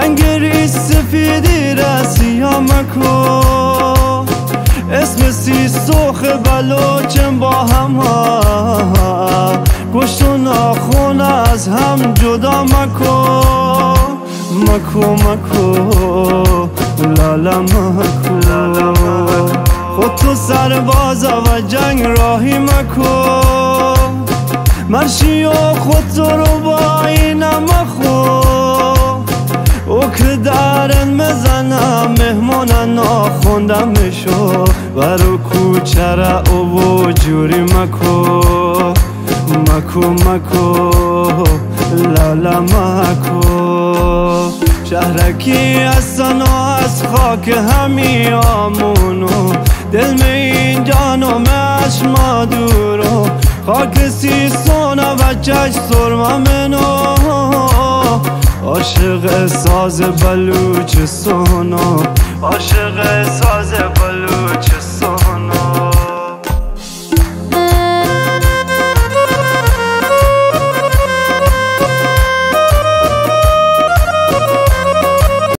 رنگ ریش سفیدی رسی ها مکو، اسم سی سرخ بلوچم با هم ها، گوشت و ناخون از هم جدا مکو، مکو مکو لالا مکو. خود تو سرباز و جنگ راهی مکو، مرشی و خود تو رو با این مخو، او که درن مزنم مهمانن ناخوندم میشو، برو کوچره او جوری مکو، مکو مکو لالا مکو. شهرکی هستن و از خاک همیامونو، دل می این جانم اشما دورو، خاک سیستونا و چش سرما منو، عاشق ساز بلوچستانو، عاشق ساز بلوچستانو.